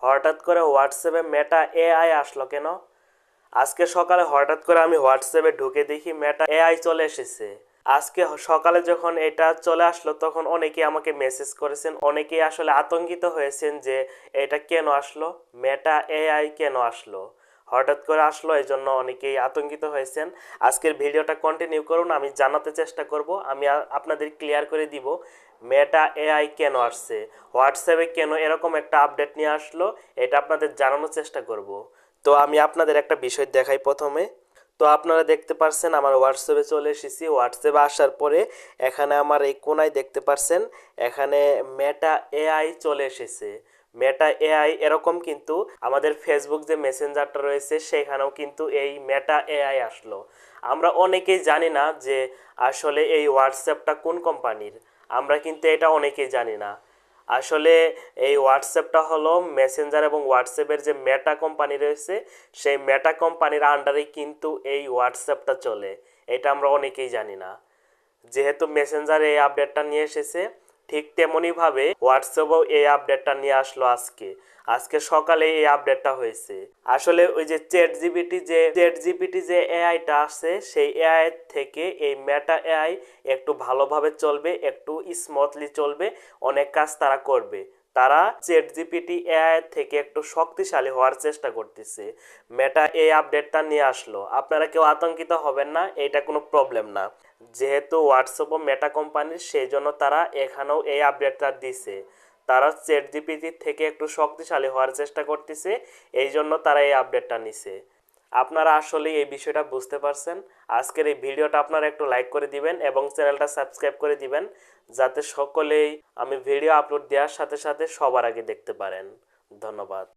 হঠাৎ করে হোয়াটসঅ্যাপে মেটা এআই আসলো কেন? আজকে সকালে হঠাৎ করে আমি হোয়াটসঅ্যাপে ঢুকে দেখি মেটা এআই চলে এসেছে। আজকে সকালে যখন এটা চলে আসলো তখন অনেকেই আমাকে মেসেজ করেছেন, অনেকেই আসলে আতঙ্কিত হয়েছেন যে এটা কেন আসলো, মেটা এআই কেন আসলো, হঠাৎ করে আসলো, এই জন্য অনেকেই আতঙ্কিত হয়েছেন। আজকের ভিডিওটা কন্টিনিউ করুন, আমি জানাতে চেষ্টা করব, আমি আপনাদের ক্লিয়ার করে দিব মেটা এআই কেন আসছে, হোয়াটসঅ্যাপে কেন এরকম একটা আপডেট নিয়ে আসলো, এটা আপনাদের জানানোর চেষ্টা করব। তো আমি আপনাদের একটা বিষয় দেখাই প্রথমে। তো আপনারা দেখতে পারছেন আমার হোয়াটসঅ্যাপে চলে এসেছি। হোয়াটসঅ্যাপে আসার পরে এখানে আমার এই কোনায় দেখতে পারছেন, এখানে মেটা এআই চলে এসেছে। মেটা এআই এরকম কিন্তু আমাদের ফেসবুক যে মেসেঞ্জারটা রয়েছে সেখানেও কিন্তু এই মেটা এআই আসলো। আমরা অনেকেই জানি না যে আসলে এই হোয়াটসঅ্যাপটা কোন কোম্পানির, আমরা কিন্তু এটা অনেকেই জানি না। আসলে এই হোয়াটসঅ্যাপটা হলো মেসেঞ্জার এবং হোয়াটসঅ্যাপের যে মেটা কোম্পানি রয়েছে সেই মেটা কোম্পানির আন্ডারেই কিন্তু এই হোয়াটসঅ্যাপটা চলে, এটা আমরা অনেকেই জানি না। যেহেতু মেসেঞ্জার এই আপডেটটা নিয়ে এসেছে, ঠিক তেমনইভাবে হোয়াটসঅ্যাপও এই আপডেটটা নিয়ে আসলো আজকে। আজকে সকালে এই আপডেটটা হয়েছে। আসলে ওই যে চ্যাট জিপিটি যে এআইটা আছে সেই এআই থেকে এই মেটা এআই একটু ভালোভাবে চলবে, একটু স্মুথলি চলবে, অনেক কাজ তারা করবে। তারা চ্যাট জিপিটি এআই থেকে একটু শক্তিশালী হওয়ার চেষ্টা করতেছে। মেটা এই আপডেটটা নিয়ে আসলো, আপনারা কেউ আতঙ্কিত হবেন না, এটা কোনো প্রবলেম না। যেহেতু হোয়াটসঅ্যাপ ও মেটা কোম্পানির, সেই জন্য তারা এখানেও এই আপডেটটা দিছে। তারা চ্যাট জিপিটি থেকে একটু শক্তিশালী হওয়ার চেষ্টা করতেছে, এই জন্য তারা এই আপডেটটা নিছে। আপনারা আসলে এই বিষয়টা বুঝতে পারছেন। আজকের এই ভিডিওটা আপনারা একটু লাইক করে দিবেন এবং চ্যানেলটা সাবস্ক্রাইব করে দিবেন, যাতে সকলেই আমি ভিডিও আপলোড দেওয়ার সাথে সাথে সবার আগে দেখতে পারেন। ধন্যবাদ।